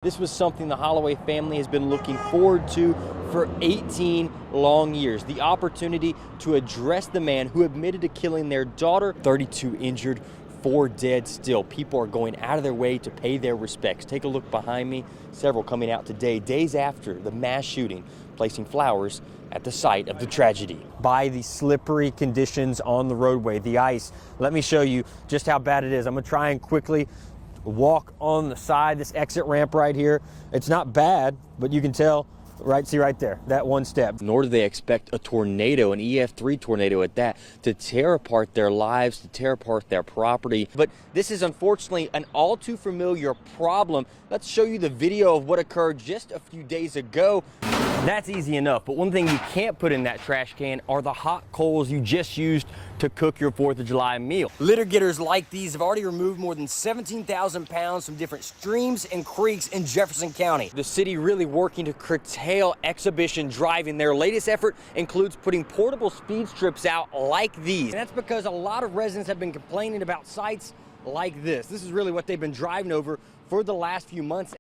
This was something the Holloway family has been looking forward to for 18 long years. The opportunity to address the man who admitted to killing their daughter. 32 injured, 4 dead still. People are going out of their way to pay their respects. Take a look behind me. Several coming out today, days after the mass shooting, placing flowers at the site of the tragedy. By the slippery conditions on the roadway, the ice, let me show you just how bad it is. I'm gonna try and quickly walk on the side, this exit ramp right here. It's not bad, but you can tell, see right there, that one step. Nor do they expect a tornado, an EF3 tornado at that, to tear apart their lives, to tear apart their property. But this is unfortunately an all too familiar problem. Let's show you the video of what occurred just a few days ago. That's easy enough, but one thing you can't put in that trash can are the hot coals you just used to cook your 4th of July meal. Litter getters like these have already removed more than 17,000 pounds from different streams and creeks in Jefferson County. The city really working to curtail exhibition driving. Their latest effort includes putting portable speed strips out like these. And that's because a lot of residents have been complaining about sites like this. This is really what they've been driving over for the last few months.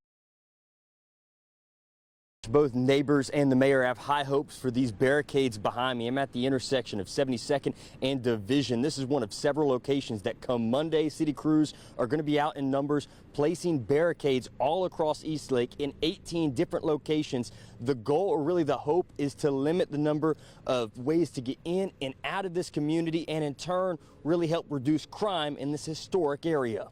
Both neighbors and the mayor have high hopes for these barricades behind me. I'm at the intersection of 72nd and Division. This is one of several locations that come Monday, city crews are going to be out in numbers placing barricades all across Eastlake in 18 different locations. The goal, or really the hope, is to limit the number of ways to get in and out of this community and in turn really help reduce crime in this historic area.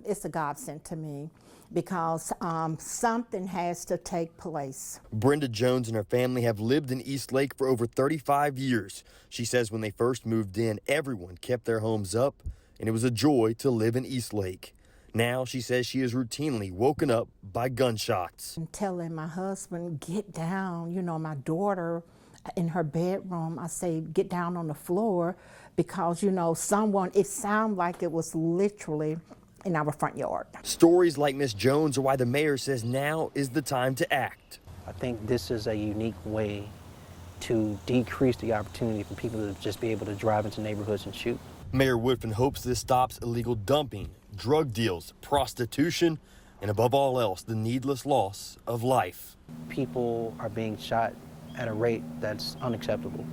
It's a godsend to me because something has to take place. Brenda Jones and her family have lived in Eastlake for over 35 years. She says when they first moved in, everyone kept their homes up, and it was a joy to live in Eastlake. Now she says she is routinely woken up by gunshots. I'm telling my husband, get down. You know, my daughter in her bedroom, I say, get down on the floor because, you know, it sounded like it was literally in our front yard. Stories like Miss Jones are why the mayor says now is the time to act. I think this is a unique way to decrease the opportunity for people to just be able to drive into neighborhoods and shoot. Mayor Woodfin hopes this stops illegal dumping, drug deals, prostitution, and above all else, the needless loss of life. People are being shot at a rate that's unacceptable,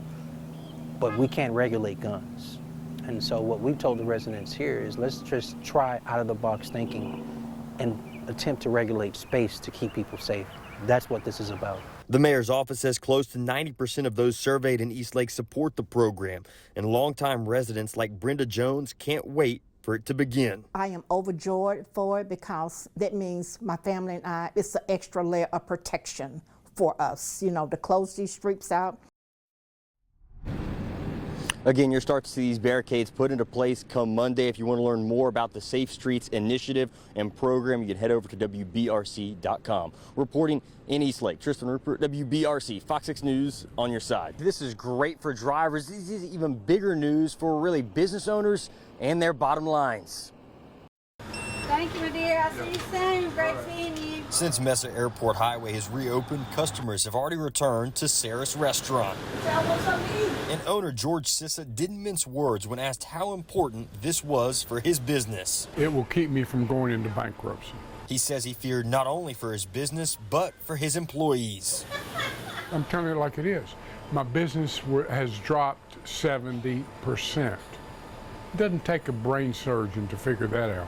but we can't regulate guns. And so what we've told the residents here is let's just try out-of-the-box thinking and attempt to regulate space to keep people safe. That's what this is about. The mayor's office says close to 90% of those surveyed in Eastlake support the program, and longtime residents like Brenda Jones can't wait for it to begin. I am overjoyed for it because that means my family and I, it's an extra layer of protection for us, you know, to close these streets out. Again, you'll start to see these barricades put into place come Monday. If you want to learn more about the Safe Streets initiative and program, you can head over to WBRC.com. Reporting in Eastlake, Tristan Ruppert, WBRC, Fox 6 News on your side. This is great for drivers. This is even bigger news for really business owners and their bottom lines. Thank you, my dear. I'll see you soon. Great seeing you. Since Mesa Airport Highway has reopened, customers have already returned to Sarah's restaurant. And owner George Sissa didn't mince words when asked how important this was for his business. It will keep me from going into bankruptcy. He says he feared not only for his business, but for his employees. I'm telling it like it is. My business has dropped 70%. It doesn't take a brain surgeon to figure that out.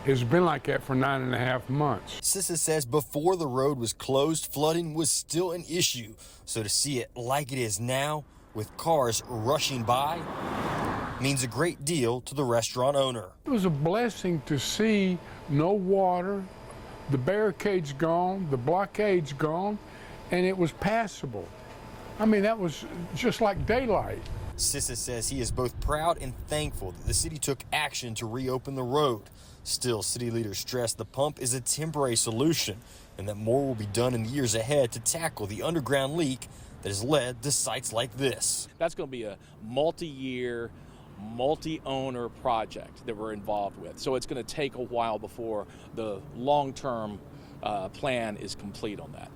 It's been like that for 9.5 months. Sissa says before the road was closed, flooding was still an issue. So to see it like it is now, with cars rushing by, means a great deal to the restaurant owner. It was a blessing to see no water, the barricades gone, the blockade's gone, and it was passable. I mean, that was just like daylight. Sissa says he is both proud and thankful that the city took action to reopen the road. Still, city leaders stress the pump is a temporary solution and that more will be done in the years ahead to tackle the underground leak that has led to sites like this. That's going to be a multi-year, multi-owner project that we're involved with. So it's going to take a while before the long-term plan is complete on that.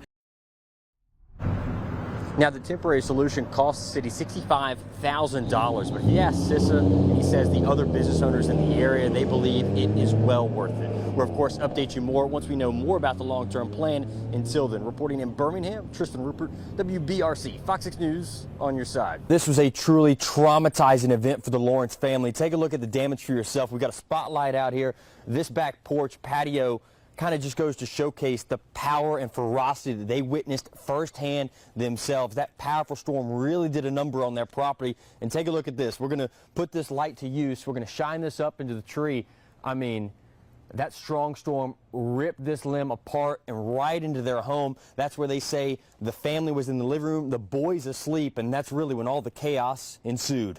Now, the temporary solution cost the city $65,000, but if you ask Sissa, he says the other business owners in the area, they believe it is well worth it. We'll, of course, update you more once we know more about the long-term plan. Until then, reporting in Birmingham, Tristan Ruppert, WBRC, Fox 6 News on your side. This was a truly traumatizing event for the Lawrence family. Take a look at the damage for yourself. We've got a spotlight out here. This back porch patio kind of just goes to showcase the power and ferocity that they witnessed firsthand themselves. That powerful storm really did a number on their property. And take a look at this. We're going to put this light to use. We're going to shine this up into the tree. I mean, that strong storm ripped this limb apart and right into their home. That's where they say the family was in the living room, the boys asleep, and that's really when all the chaos ensued.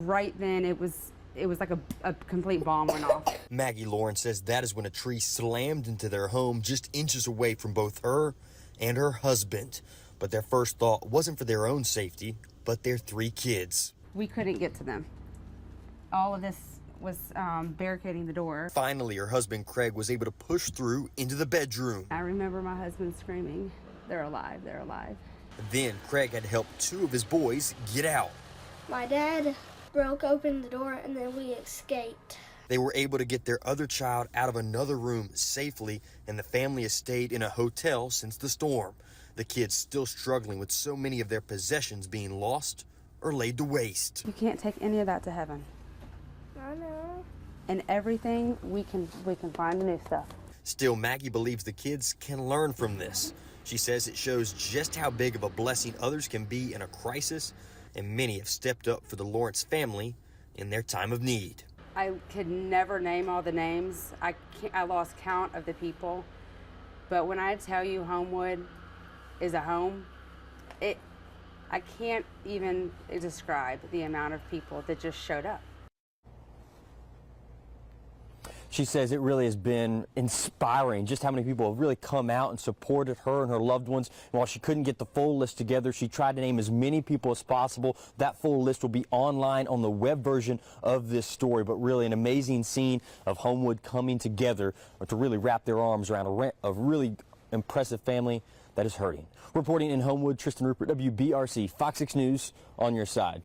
Right then, it was like a complete bomb went off. Maggie Lawrence says that is when a tree slammed into their home just inches away from both her and her husband. But their first thought wasn't for their own safety, but their 3 kids. We couldn't get to them. All of this was barricading the door. Finally, her husband Craig was able to push through into the bedroom. I remember my husband screaming, "They're alive, they're alive." Then Craig had to help 2 of his boys get out. My dad broke open the door and then we escaped. They were able to get their other child out of another room safely, and the family has stayed in a hotel since the storm. The kids still struggling with so many of their possessions being lost or laid to waste. You can't take any of that to heaven. I know. And everything, we can find the new stuff. Still, Maggie believes the kids can learn from this. She says it shows just how big of a blessing others can be in a crisis, and many have stepped up for the Lawrence family in their time of need. I could never name all the names. I lost count of the people. But when I tell you Homewood is a home, I can't even describe the amount of people that just showed up. She says it really has been inspiring just how many people have really come out and supported her and her loved ones. And while she couldn't get the full list together, she tried to name as many people as possible. That full list will be online on the web version of this story. But really an amazing scene of Homewood coming together to really wrap their arms around a really impressive family that is hurting. Reporting in Homewood, Tristan Ruppert, WBRC, Fox 6 News on your side.